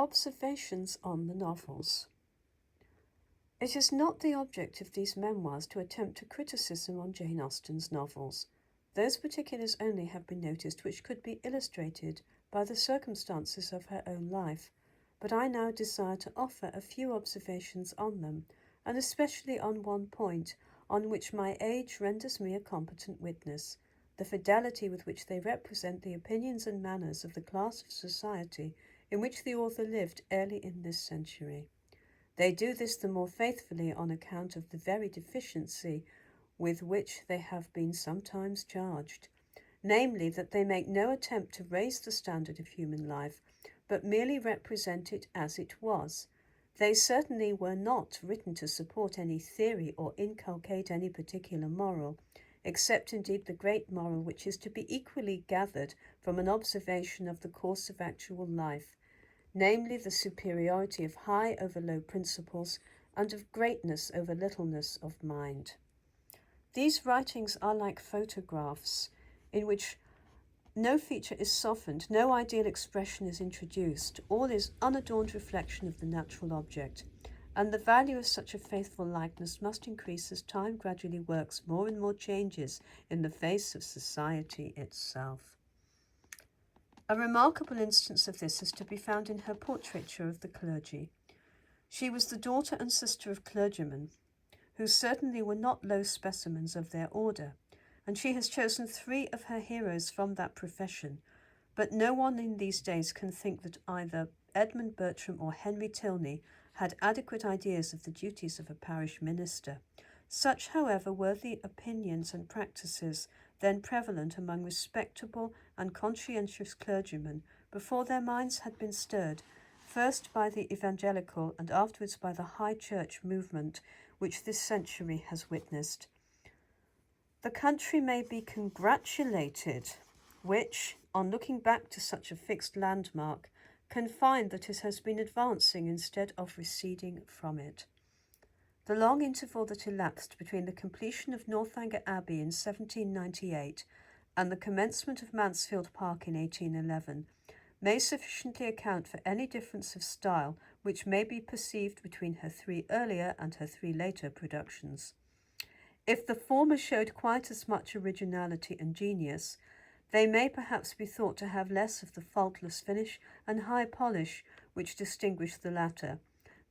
Observations on the novels. It is not the object of these memoirs to attempt a criticism on Jane Austen's novels. Those particulars only have been noticed which could be illustrated by the circumstances of her own life, but I now desire to offer a few observations on them, and especially on one point on which my age renders me a competent witness, the fidelity with which they represent the opinions and manners of the class of society in which the author lived early in this century. They do this the more faithfully on account of the very deficiency with which they have been sometimes charged, namely that they make no attempt to raise the standard of human life, but merely represent it as it was. They certainly were not written to support any theory or inculcate any particular moral, except indeed the great moral which is to be equally gathered from an observation of the course of actual life, namely the superiority of high over low principles and of greatness over littleness of mind. These writings are like photographs in which no feature is softened, no ideal expression is introduced, all is unadorned reflection of the natural object, and the value of such a faithful likeness must increase as time gradually works more and more changes in the face of society itself. A remarkable instance of this is to be found in her portraiture of the clergy. She was the daughter and sister of clergymen, who certainly were not low specimens of their order, and she has chosen 3 of her heroes from that profession, but no one in these days can think that either Edmund Bertram or Henry Tilney had adequate ideas of the duties of a parish minister. Such, however, were the opinions and practices then prevalent among respectable and conscientious clergymen before their minds had been stirred, first by the evangelical and afterwards by the high church movement which this century has witnessed. The country may be congratulated which, on looking back to such a fixed landmark, can find that it has been advancing instead of receding from it. The long interval that elapsed between the completion of Northanger Abbey in 1798 and the commencement of Mansfield Park in 1811 may sufficiently account for any difference of style which may be perceived between her 3 earlier and her 3 later productions. If the former showed quite as much originality and genius, they may perhaps be thought to have less of the faultless finish and high polish which distinguish the latter.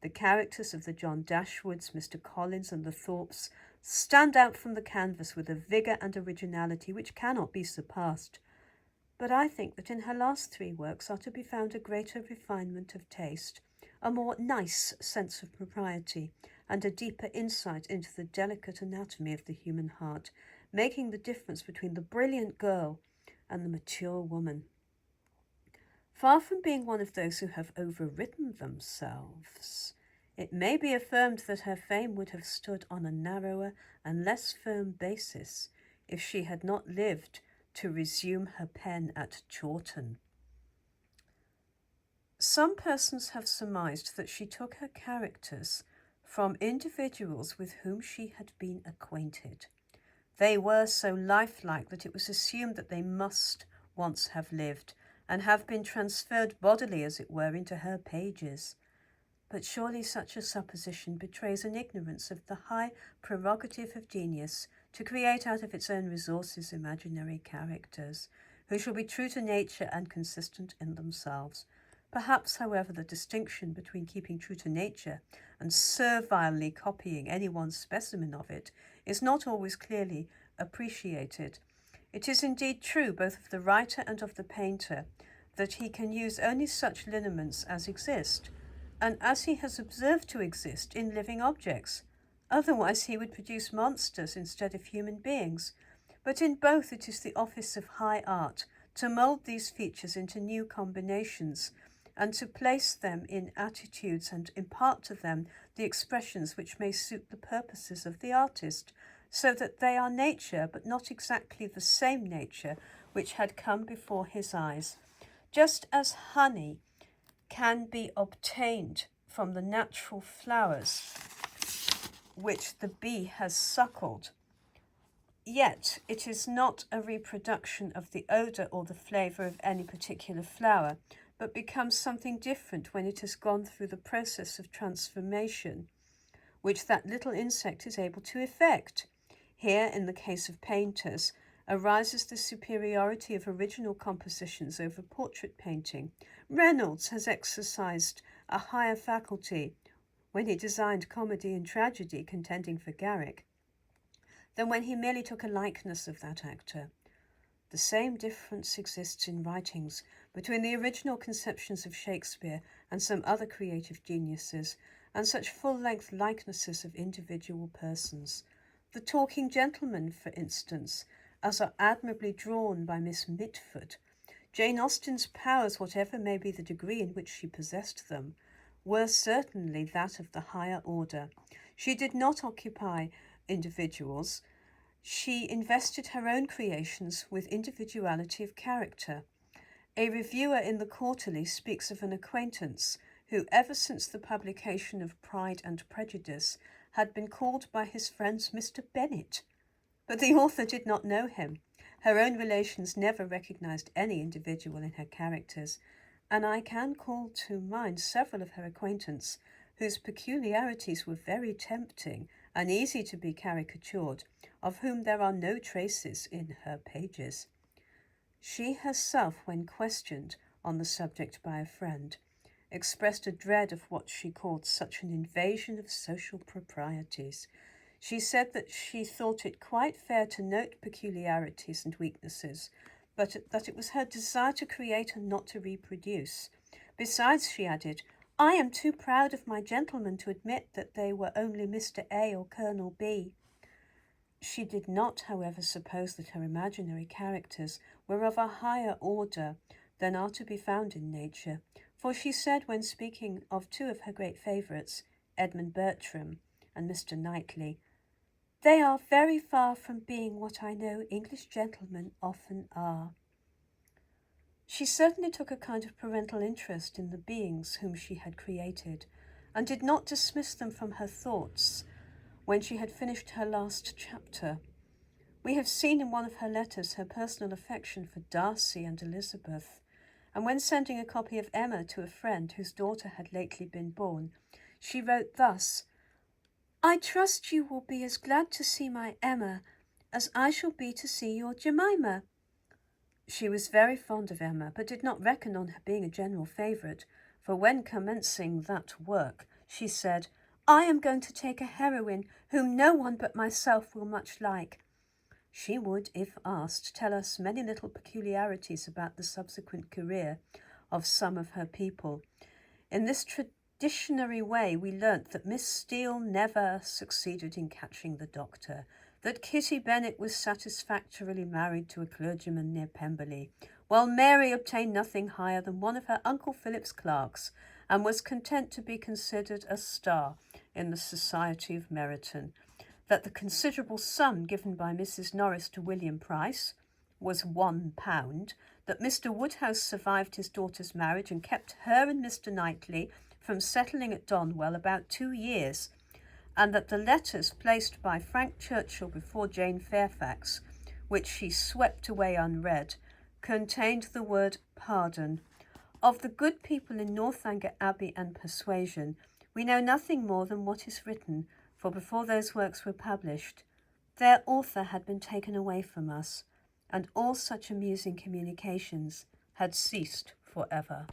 The characters of the John Dashwoods, Mr. Collins, and the Thorpes stand out from the canvas with a vigour and originality which cannot be surpassed. But I think that in her last 3 works are to be found a greater refinement of taste, a more nice sense of propriety, and a deeper insight into the delicate anatomy of the human heart, making the difference between the brilliant girl and the mature woman. Far from being one of those who have overridden themselves, it may be affirmed that her fame would have stood on a narrower and less firm basis if she had not lived to resume her pen at Chawton. Some persons have surmised that she took her characters from individuals with whom she had been acquainted. They were so lifelike that it was assumed that they must once have lived and have been transferred bodily, as it were, into her pages. But surely such a supposition betrays an ignorance of the high prerogative of genius to create out of its own resources imaginary characters, who shall be true to nature and consistent in themselves. Perhaps, however, the distinction between keeping true to nature and servilely copying any one specimen of it is not always clearly appreciated. It is indeed true, both of the writer and of the painter, that he can use only such lineaments as exist, and as he has observed to exist in living objects. Otherwise he would produce monsters instead of human beings. But in both it is the office of high art to mould these features into new combinations, and to place them in attitudes and impart to them the expressions which may suit the purposes of the artist, so that they are nature, but not exactly the same nature which had come before his eyes. Just as honey can be obtained from the natural flowers which the bee has suckled, yet it is not a reproduction of the odour or the flavour of any particular flower, but becomes something different when it has gone through the process of transformation, which that little insect is able to effect. Here, in the case of painters, arises the superiority of original compositions over portrait painting. Reynolds has exercised a higher faculty when he designed comedy and tragedy, contending for Garrick, than when he merely took a likeness of that actor. The same difference exists in writings between the original conceptions of Shakespeare and some other creative geniuses, and such full-length likenesses of individual persons. The Talking Gentleman, for instance, as are admirably drawn by Miss Mitford. Jane Austen's powers, whatever may be the degree in which she possessed them, were certainly that of the higher order. She did not occupy individuals. She invested her own creations with individuality of character. A reviewer in the Quarterly speaks of an acquaintance who, ever since the publication of Pride and Prejudice, had been called by his friends Mr. Bennet. But the author did not know him. Her own relations never recognized any individual in her characters, and I can call to mind several of her acquaintance whose peculiarities were very tempting and easy to be caricatured, of whom there are no traces in her pages. She herself, when questioned on the subject by a friend, expressed a dread of what she called such an invasion of social proprieties. She said that she thought it quite fair to note peculiarities and weaknesses, but that it was her desire to create and not to reproduce. Besides, she added, I am too proud of my gentlemen to admit that they were only Mr. A or Colonel B. She did not, however, suppose that her imaginary characters were of a higher order than are to be found in nature, for she said, when speaking of two of her great favourites, Edmund Bertram and Mr. Knightley, they are very far from being what I know English gentlemen often are. She certainly took a kind of parental interest in the beings whom she had created, and did not dismiss them from her thoughts when she had finished her last chapter. We have seen in one of her letters her personal affection for Darcy and Elizabeth, and when sending a copy of Emma to a friend whose daughter had lately been born, she wrote thus, I trust you will be as glad to see my Emma as I shall be to see your Jemima. She was very fond of Emma, but did not reckon on her being a general favourite, for when commencing that work, she said, I am going to take a heroine whom no one but myself will much like. She would, if asked, tell us many little peculiarities about the subsequent career of some of her people. In this traditionary way, we learnt that Miss Steele never succeeded in catching the doctor, that Kitty Bennet was satisfactorily married to a clergyman near Pemberley, while Mary obtained nothing higher than one of her Uncle Philip's clerks, and was content to be considered a star in the society of Meryton, that the considerable sum given by Mrs. Norris to William Price was £1, that Mr. Woodhouse survived his daughter's marriage and kept her and Mr. Knightley from settling at Donwell about 2 years, and that the letters placed by Frank Churchill before Jane Fairfax, which she swept away unread, contained the word pardon. Of the good people in Northanger Abbey and Persuasion, we know nothing more than what is written, for before those works were published, their author had been taken away from us, and all such amusing communications had ceased for ever.